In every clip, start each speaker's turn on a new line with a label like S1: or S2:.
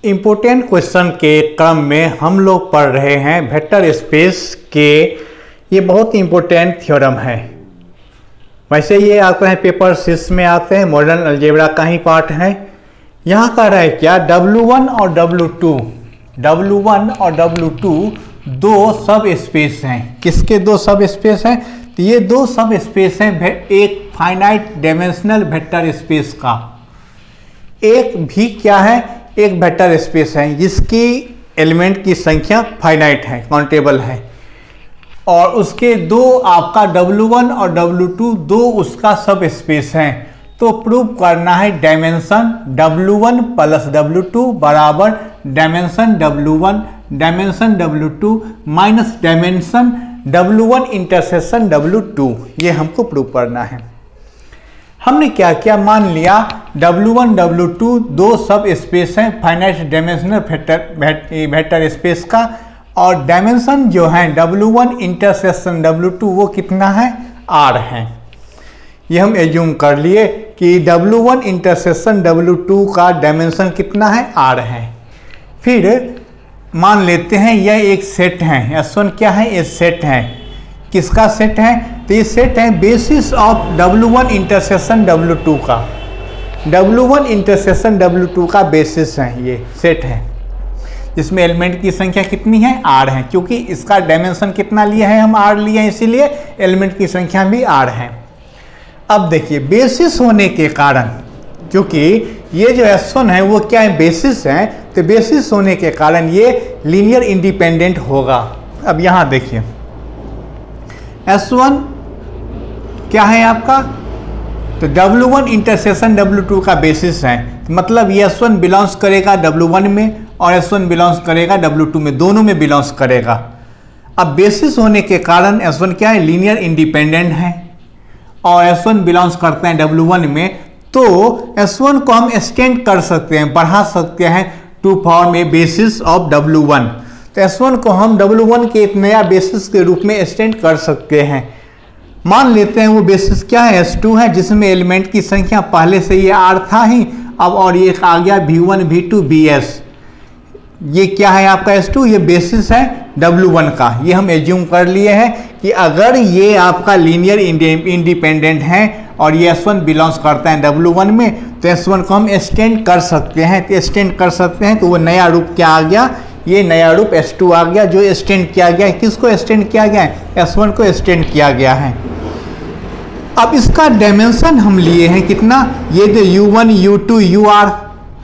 S1: Important question के क्रम में हम लोग पढ़ रहे हैं वेक्टर स्पेस के। ये बहुत ही इम्पोर्टेंट थ्योरम है। वैसे ये आते हैं पेपर 6 में आते हैं, मॉडर्न अलजेब्रा का ही पार्ट है। यहाँ का रहा है क्या, W1 और W2 दो सब स्पेस हैं। किसके दो सब स्पेस हैं? तो ये दो सब स्पेस हैं एक फाइनाइट डायमेंशनल वेक्टर स्पेस का। एक भी क्या है, एक वेक्टर स्पेस है जिसकी एलिमेंट की संख्या फाइनाइट है, काउंटेबल है, और उसके दो आपका W1 और W2 दो उसका सब स्पेस हैं। तो प्रूव करना है डायमेंशन W1 प्लस W2 बराबर dimension W2 minus dimension W1 intersection W2। ये हमको प्रूव करना है। हमने क्या किया, मान लिया W1 W2 दो सब स्पेस हैं फाइनाइट डायमेंशनल वेक्टर स्पेस का, और डायमेंशन जो है W1 इंटरसेक्शन W2 वो कितना है, R है। ये हम एज्यूम कर लिए कि W1 इंटरसेक्शन W2 का डायमेंशन कितना है, R है। फिर मान लेते हैं यह एक सेट है, S1 क्या है, ये सेट है। किसका सेट है? तो ये सेट है basis of W1 intersection W2 का। W1 इंटरसेक्शन W2 का बेसिस है, ये सेट है जिसमें एलिमेंट की संख्या कितनी है, R है। क्योंकि इसका डायमेंशन कितना लिया है, हम R लिए हैं, इसीलिए एलिमेंट की संख्या भी R है। अब देखिए बेसिस होने के कारण, क्योंकि ये जो S1 है वो क्या है, बेसिस है, तो बेसिस होने के कारण ये लीनियर इंडिपेंडेंट होगा। अब यहाँ देखिए S1 क्या है आपका, तो W1 इंटरसेक्शन W2 का बेसिस है, मतलब ये S1 बिलोंग्स करेगा W1 में और S1 बिलोंग्स करेगा W2 में, दोनों में बिलोंग्स करेगा। अब बेसिस होने के कारण S1 क्या है, लीनियर इंडिपेंडेंट है, और S1 बिलोंग्स करते हैं W1 में। तो S1 को हम एक्सटेंड कर सकते हैं, बढ़ा सकते हैं to form a basis of W1। तो S1 को हम W1 के एक नया बेसिस के रूप में एक्सटेंड कर सकते हैं। मान लेते हैं वो बेसिस क्या है, S2 है, जिसमें एलिमेंट की संख्या पहले से ये R था ही, अब और ये आ गया V1 V2 Bs। ये क्या है आपका S2, ये बेसिस है W1 का। ये हम एज्यूम कर लिए हैं कि अगर ये आपका लीनियर इंडिपेंडेंट है और ये S1 बिलोंग्स करता है W1 में, तो S1 को हम एक्सटेंड कर सकते हैं। तो एक्सटेंड कर सकते हैं तो वो नया रूप क्या आ गया, ये नया रूप S2 आ गया, जो एक्सटेंड किया गया है। किसको एक्सटेंड किया गया है, S1 को एक्सटेंड किया गया है। अब इसका डायमेंशन हम लिए हैं कितना, ये जो U1 U2 UR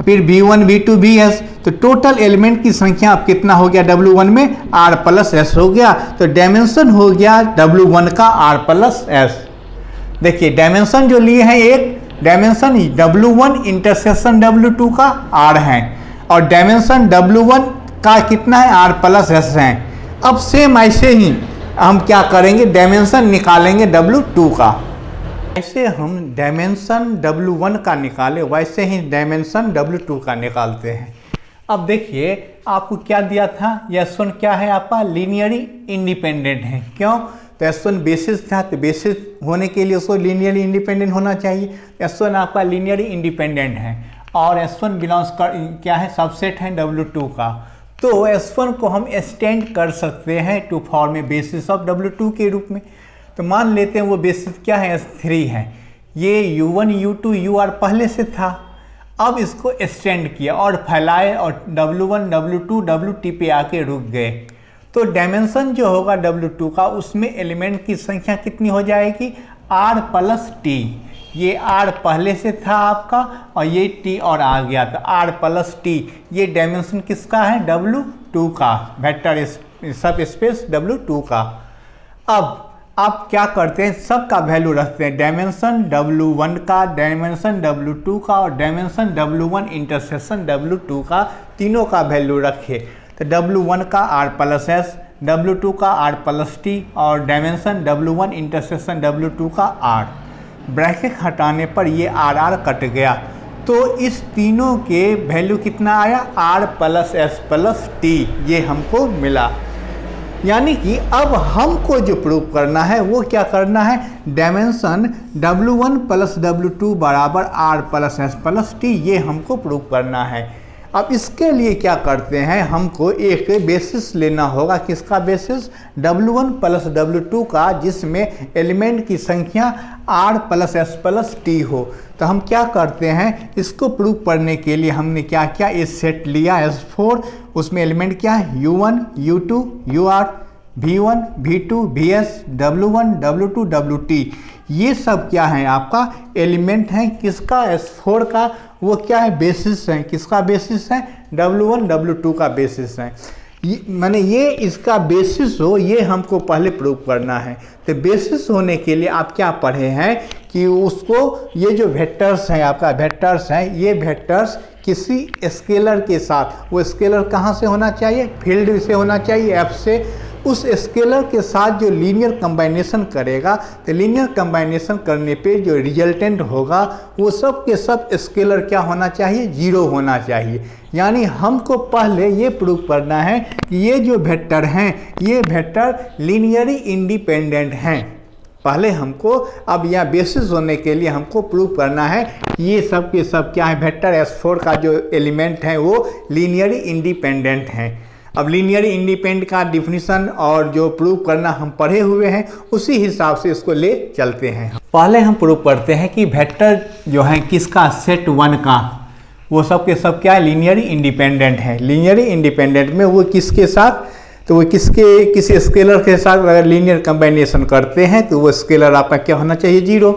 S1: फिर V1 V2 Bs, तो टोटल एलिमेंट की संख्या अब कितना हो गया W1 में, R प्लस S हो गया। तो डायमेंशन हो गया W1 का R प्लस S। देखिए डायमेंशन जो लिए हैं, एक डायमेंशन W1 इंटरसेक्शन W2 का R है, और डायमेंशन W1 का कितना है, R प्लस S है। अब सेम ऐसे ही हम क्या करेंगे, डायमेंशन निकालेंगे W2 का। ऐसे हम डायमेंशन W1 का निकाले, वैसे ही डायमेंशन W2 का निकालते हैं। अब देखिए आपको क्या दिया था, S1 क्या है आपका, लीनियरली इंडिपेंडेंट है। क्यों? तो S1 बेसिस था, तो बेसिस होने के लिए उसको लीनियरली इंडिपेंडेंट होना चाहिए। S1 आपका लीनियरली इंडिपेंडेंट है, और S1 बिलोंग्स कर क्या है, सबसेट है W2 का। तो S1 को हम एक्सटेंड कर सकते हैं to form a basis of W2 के रूप में। तो मान लेते हैं वो बेसिस क्या है, S3 है। ये U1 U2 UR पहले से था, अब इसको एक्सटेंड किया और फैलाए, और W1 W2 WT पे आके रुक गए। तो डायमेंशन जो होगा W2 का, उसमें एलिमेंट की संख्या कितनी हो जाएगी, R प्लस T। ये R पहले से था आपका, और ये T और आ गया, तो R प्लस T। ये डायमेंशन किसका है, W2 का, वेक्टर सब स्पेस W2 का। अब आप क्या करते हैं, सबका वैल्यू रखते हैं, डायमेंशन W1 का, डायमेंशन W2 का, और डायमेंशन W1 इंटरसेक्शन W2 का, तीनों का वैल्यू रखे। तो W1 का R प्लस S, W2 का R प्लस T, और डायमेंशन W1 इंटरसेक्शन W2 का R। ब्रैकेट हटाने पर ये R कट गया, तो इस तीनों के वैल्यू कितना आया, R plus S plus T, ये हमको मिला। यानी कि अब हमको जो प्रूव करना है वो क्या करना है, डायमेंशन W1 प्लस W2 बराबर R plus S plus T, ये हमको प्रूव करना है। अब इसके लिए क्या करते हैं, हमको एक बेसिस लेना होगा। किसका बेसिस? W1 प्लस W2 का, जिसमें एलिमेंट की संख्या R plus S plus T हो। तो हम क्या करते हैं, इसको प्रूव करने के लिए हमने क्या किया, ये सेट लिया S4, उसमें एलिमेंट क्या है, U1 U2 UR V1 V2 VS W1 W2 WT, ये सब क्या है आपका एलिमेंट है। किसका? S4 का। वो क्या है, बेसिस है। किसका बेसिस है? W1 W2 का बेसिस है। माने ये इसका बेसिस हो, ये हमको पहले प्रूव करना है। तो बेसिस होने के लिए आप क्या पढ़े हैं कि उसको, ये जो वेक्टर्स हैं आपका, वेक्टर्स हैं, ये वेक्टर्स किसी स्केलर के साथ, वो स्केलर कहाँ से होना चाहिए, फील्ड से होना चाहिए, F से। उस स्केलर के साथ जो लीनियर कंबाइनेशन करेगा, तो लीनियर कंबाइनेशन करने पे जो रिजल्टेंट होगा वो सब के सब स्केलर क्या होना चाहिए, 0 होना चाहिए। यानी हमको पहले ये प्रूव करना है कि ये जो वेक्टर हैं, ये वेक्टर लीनियरली इंडिपेंडेंट हैं। पहले हमको, अब यहाँ बेसिस होने के लिए हमको प्रूव करना है कि ये सब के सब क्या है, वेक्टर S4 का जो एलिमेंट है वो लीनियरली इंडिपेंडेंट हैं। अब लीनियरली इंडिपेंडेंट का डिफिनीशन और जो प्रूव करना हम पढ़े हुए हैं, उसी हिसाब से इसको ले चलते हैं। पहले हम प्रूव करते हैं कि वेक्टर जो है किसका, सेट 1 का, वो सब के सब क्या है, लीनियरली इंडिपेंडेंट है। लीनियरली इंडिपेंडेंट में वो किसके साथ, तो वो किसी स्केलर के साथ अगर लीनियर कंबाइनेशन करते हैं तो वो स्केलर आपका क्या होना चाहिए, 0।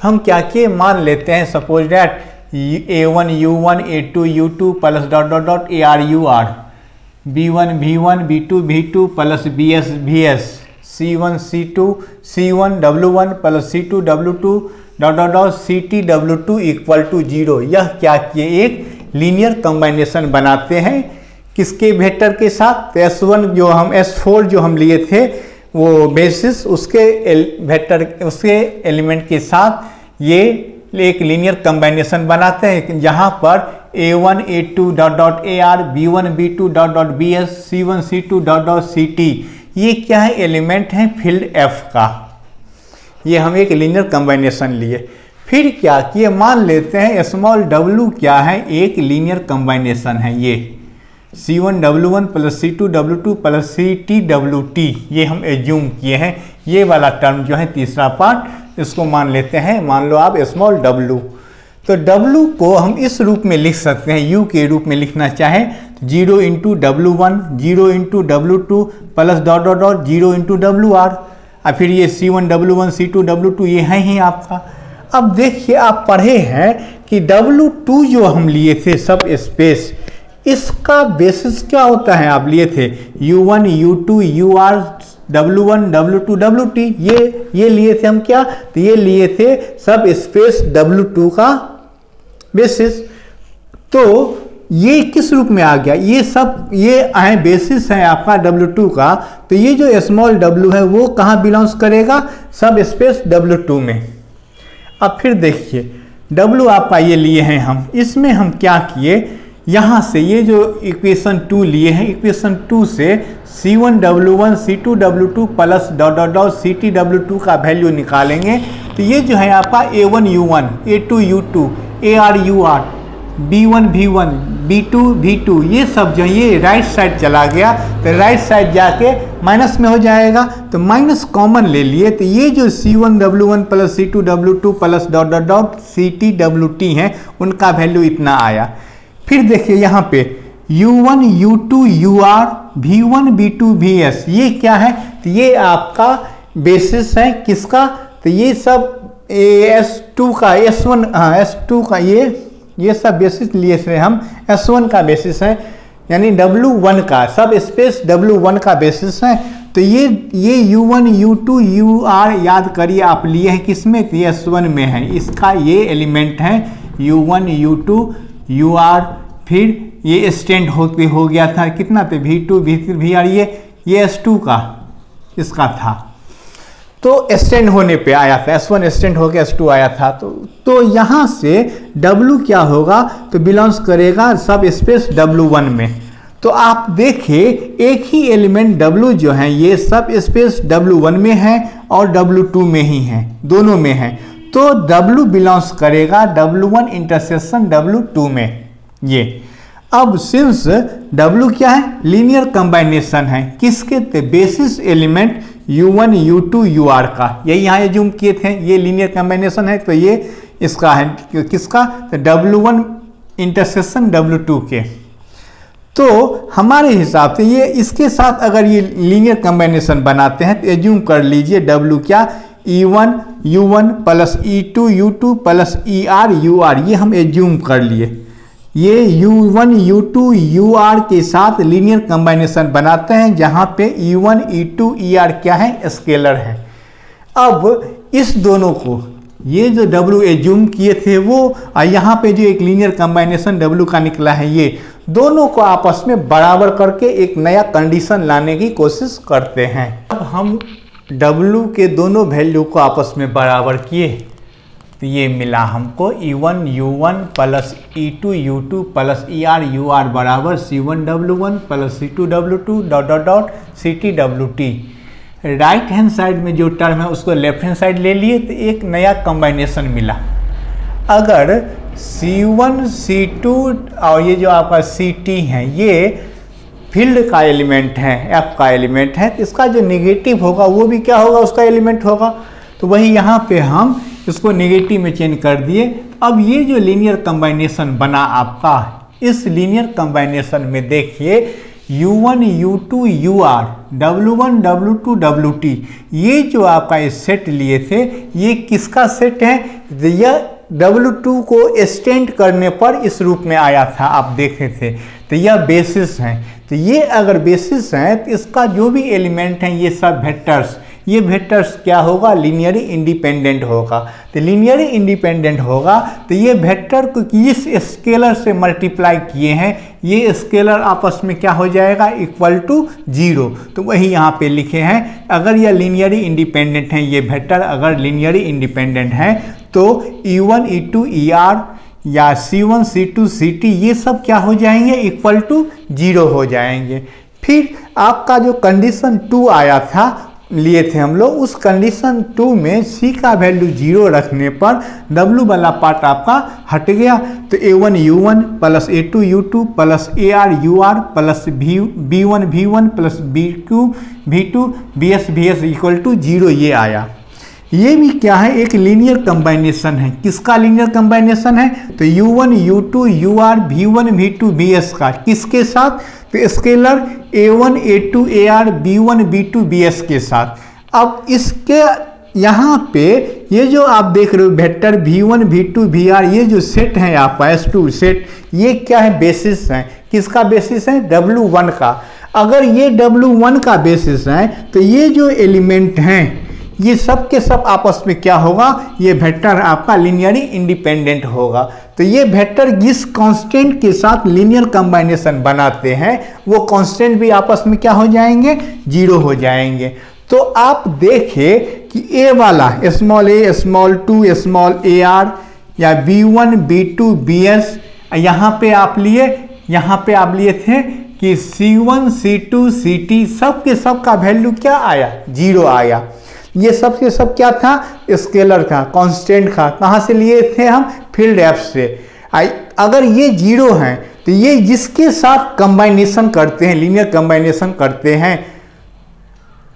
S1: हम क्या किए, मान लेते हैं suppose that A1 U1 A2 U2 plus dot dot dot AR UR, B1 V1 B2 V2 plus BS VS, C1 C2 C1 W1 plus C2 W2 dot dot dot CT W2 equal to 0। यह क्या किए, एक linear कंबाइनेशन बनाते हैं। किसके vector के साथ, तो S1 जो हम S4 जो हम लिए थे वो बेसिस, उसके वेक्टर, उसके एलिमेंट के साथ ये एक लीनियर कंबाइनेशन बनाते हैं, जहाँ पर A1 A2 dot dot AR B1 B2 dot dot BS C1 C2 dot dot CT, ये क्या है, एलिमेंट है फील्ड F का। ये हम एक लीनियर कंबाइनेशन लिए। फिर क्या किए, मान लेते हैं स्मॉल w क्या है, एक लीनियर कंबाइनेशन है। ये C1 W1 plus C2 W2 plus CT WT, ये हम एज्यूम किए हैं। ये वाला टर्म जो है तीसरा पार्ट, इसको मान लेते हैं, मान लो आप स्मॉल w। तो w को हम इस रूप में लिख सकते हैं, u के रूप में लिखना चाहें, 0 into W1 0 into W2 plus dot dot dot 0 into WR। और फिर ये C1 W1 C2 W2 ये है ही आपका। अब देखिए, आप पढ़े हैं कि W2 जो हम लिए थे सब स्पेस, इसका बेसिस क्या होता है, आप लिए थे U1 U2 UR W1 W2 WT, ये लिए थे हम क्या, तो ये लिए थे सब स्पेस W2 का बेसिस। तो ये किस रूप में आ गया, ये सब ये आए बेसिस है आपका W2 का। तो ये जो स्मॉल w है वो कहाँ बिलोंग्स करेगा, सब स्पेस W2 में। अब फिर देखिए, W आपका ये लिए हैं हम, इसमें हम क्या किए, यहाँ से ये जो इक्वेशन 2 लिए हैं, इक्वेशन 2 से C1 W1 C2 W2 plus dot dot dot CT W2 का वैल्यू निकालेंगे। तो ये जो है आपका A1 U1 A2 U2 AR UR B1 V1 B2 V2, ये सब जो ये राइट साइड चला गया, तो राइट साइड जाके माइनस में हो जाएगा। तो माइनस कॉमन ले लिए, तो ये जो C1 W1 plus C2 W2 plus dot dot dot CT WT हैं, उनका वैल्यू इतना आया। फिर देखिए यहाँ पे U1 U2 UR V1 B2 VS, ये क्या है, तो ये आपका बेसिस है किसका, तो ये सब S2 का S1 S2 का ये सब बेसिस लिए थे हम, S1 का बेसिस है, यानी W1 का सब स्पेस W1 का बेसिस है। तो ये U1 U2 UR याद करिए आप लिए हैं किसमें, तो ये S1 में है, इसका ये एलिमेंट है U1 U2 UR। फिर ये स्टैंड हो गया था कितना, तो V2 V3 VR, ये S2 का इसका था। तो स्टैंड होने पे आया था, S1 स्टैंड हो गया, S2 आया था। तो यहाँ से W क्या होगा, तो बिलोंग्स करेगा सब स्पेस W1 में। तो आप देखिए, एक ही एलिमेंट W जो है ये सब स्पेस W1 में है और W2 में ही है, दोनों में है। तो W बिलोंग्स करेगा W1 इंटरसेक्शन W2 में। ये अब सिंस W क्या है, लीनियर कंबाइनेशन है किसके, basis element U1 U2 UR का, यही यहाँ एज्यूम किए थे, ये लीनियर कंबाइनेशन है तो ये इसका है, किसका, तो W1 इंटरसेक्शन W2 के। तो हमारे हिसाब से ये इसके साथ अगर ये लीनियर कंबाइनेशन बनाते हैं तो एज्यूम कर लीजिए W क्या, E1 U1 plus E2 U2 plus ER UR, ये हम एज्यूम कर लिए। ये U1 U2 UR के साथ लीनियर कंबाइनेशन बनाते हैं जहाँ पे E1 E2 ER क्या है, स्केलर है। अब इस दोनों को, ये जो W एज्यूम किए थे वो, यहाँ पे जो एक लीनियर कंबाइनेशन W का निकला है, ये दोनों को आपस में बराबर करके एक नया कंडीशन लाने की कोशिश करते हैं। अब हम W के दोनों वैल्यू को आपस में बराबर किए तो ये मिला हमको E1 U1 plus E2 U2 plus ER UR बराबर C1 W1 plus C2 W2 dot dot dot CT WT। Right hand side में जो टर्म है उसको लेफ्ट हैंड साइड ले लिए तो एक नया कंबाइनेशन मिला। अगर C1 C2 और ये जो आपका CT है ये फील्ड का एलिमेंट है, F का एलिमेंट है, तो इसका जो नेगेटिव होगा वो भी क्या होगा, उसका एलिमेंट होगा। तो वही यहाँ पे हम इसको नेगेटिव में चेंज कर दिए। अब ये जो लीनियर कंबाइनेशन बना आपका, इस लीनियर कंबाइनेशन में देखिए U1 U2 UR W1 W2 WT, ये जो आपका ये सेट लिए थे ये किसका सेट है, यह W2 को एक्सटेंड करने पर इस रूप में आया था, आप देखे थे। तो यह बेसिस है, तो ये अगर बेसिस है तो इसका जो भी एलिमेंट है ये सब वेक्टर्स, ये वेक्टर्स क्या होगा, लीनियरली इंडिपेंडेंट होगा। तो लीनियरली इंडिपेंडेंट होगा तो ये वेक्टर को इस स्केलर से मल्टीप्लाई किए हैं, ये स्केलर आपस में क्या हो जाएगा, इक्वल टू 0। तो वही यहाँ पे लिखे हैं, अगर यह लीनियरली इंडिपेंडेंट है, ये वेक्टर अगर लीनियरली इंडिपेंडेंट है तो E1 E2 ER या C1 C2 CT ये सब क्या हो जाएंगे, इक्वल टू 0 हो जाएंगे। फिर आपका जो कंडीशन 2 आया था, लिए थे हम लोग, उस कंडीशन 2 में C का वैल्यू 0 रखने पर W वाला पार्ट आपका हट गया। तो A1 U1 plus A2 U2 plus AR UR plus B1 V1 plus B2 V2 BS VS equal to 0 ये आया। ये भी क्या है, एक लीनियर कंबाइनेशन है। किसका लीनियर कंबाइनेशन है, तो U1 U2 UR V1 V2 BS का, किसके साथ, तो scalar A1 A2 AR B1 B2 BS के साथ। अब इसके यहाँ पे ये जो आप देख रहे हो वेक्टर V1 V2 VR, ये जो सेट है आपका S2 सेट, ये क्या है, बेसिस है। किसका बेसिस है, W1 का। अगर ये W1 का बेसिस है तो ये जो एलिमेंट हैं ये सब के सब आपस में क्या होगा, ये वेक्टर आपका लीनियरली इंडिपेंडेंट होगा। तो ये वेक्टर जिस कांस्टेंट के साथ लीनियर कंबाइनेशन बनाते हैं वो कांस्टेंट भी आपस में क्या हो जाएंगे, 0 हो जाएंगे। तो आप देखें कि ए वाला small a small 2 small AR या B1 B2 BS, यहाँ पे आप लिए थे कि C1 C2 CT सब के सब का वैल्यू क्या आया, 0 आया। ये सब के सब क्या था, स्केलर था, कांस्टेंट था। कहाँ से लिए थे हम, फील्ड एफ से। अगर ये 0 हैं तो ये जिसके साथ कंबाइनेशन करते हैं, लीनियर कंबाइनेशन करते हैं,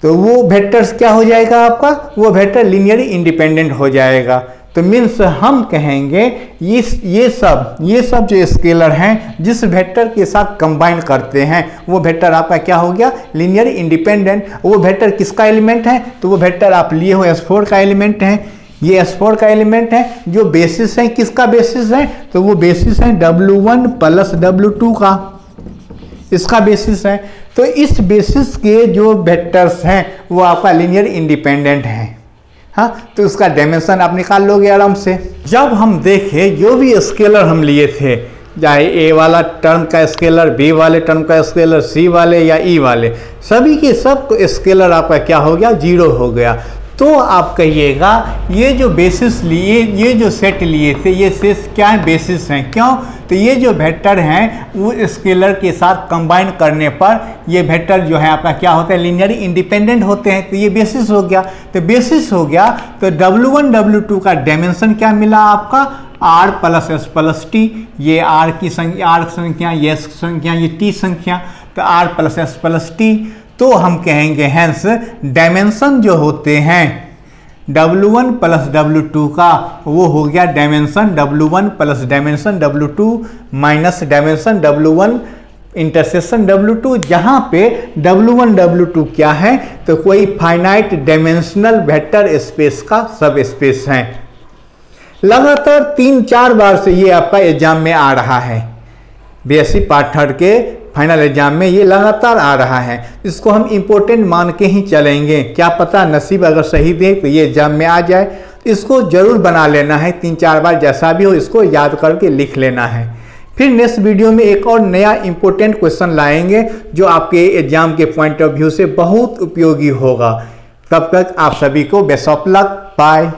S1: तो वो वेक्टर्स क्या हो जाएगा आपका, वो वेक्टर लीनियरली इंडिपेंडेंट हो जाएगा। तो मीन्स हम कहेंगे ये सब जो स्केलर हैं जिस वेक्टर के साथ कंबाइन करते हैं वो वेक्टर आपका क्या हो गया, लीनियरली इंडिपेंडेंट। वो वेक्टर किसका एलिमेंट है, तो वो वेक्टर आप लिए हो S4 का एलिमेंट है। ये S4 का एलिमेंट है। जो बेसिस है, किसका बेसिस है, तो वो बेसिस है W1 प्लस W2 का, इसका बेसिस है। तो इस बेसिस के जो वेक्टर्स हैं वो आपका लीनियर इंडिपेंडेंट है। हाँ, तो उसका डायमेंशन आप निकाल लोगे आराम से। जब हम देखें जो भी स्केलर हम लिए थे, चाहे ए वाला टर्म का स्केलर, बी वाले टर्म का स्केलर, सी वाले या ई वाले, सभी के सब स्केलर आपका क्या हो गया, 0 हो गया। तो आप कहिएगा ये जो बेसिस लिए, ये जो सेट लिए थे, ये सेट क्या है, बेसिस हैं। क्यों? तो ये जो वेक्टर हैं वो स्केलर के साथ कंबाइन करने पर ये वेक्टर जो है आपका क्या होता है, लीनियरली इंडिपेंडेंट होते हैं। तो ये बेसिस हो गया। तो बेसिस हो गया तो W1 W2 का डायमेंशन क्या मिला आपका, R plus S plus T। ये R की संख्या, R संख्या, ये S संख्या, ये T संख्या, तो R plus S plus T। तो हम कहेंगे हैंस डायमेंशन जो होते हैं W1 प्लस W2 का, वो हो गया dimension W1 plus dimension W2 minus dimension W1 intersection W2, जहाँ पे W1 W2 क्या है, तो कोई फाइनाइट डायमेंशनल वेक्टर स्पेस का सब स्पेस है। लगातार 3-4 बार से ये आपका एग्जाम में आ रहा है, बीएससी पार्ट 3 के फाइनल एग्जाम में ये लगातार आ रहा है। इसको हम इम्पोर्टेंट मान के ही चलेंगे, क्या पता नसीब अगर सही दे तो ये एग्जाम में आ जाए। इसको जरूर बना लेना है 3-4 बार, जैसा भी हो इसको याद करके लिख लेना है। फिर नेक्स्ट वीडियो में एक और नया इम्पोर्टेंट क्वेश्चन लाएंगे जो आपके एग्जाम के पॉइंट ऑफ व्यू से बहुत उपयोगी होगा। तब तक आप सभी को बेस्ट ऑफ लक, बाय।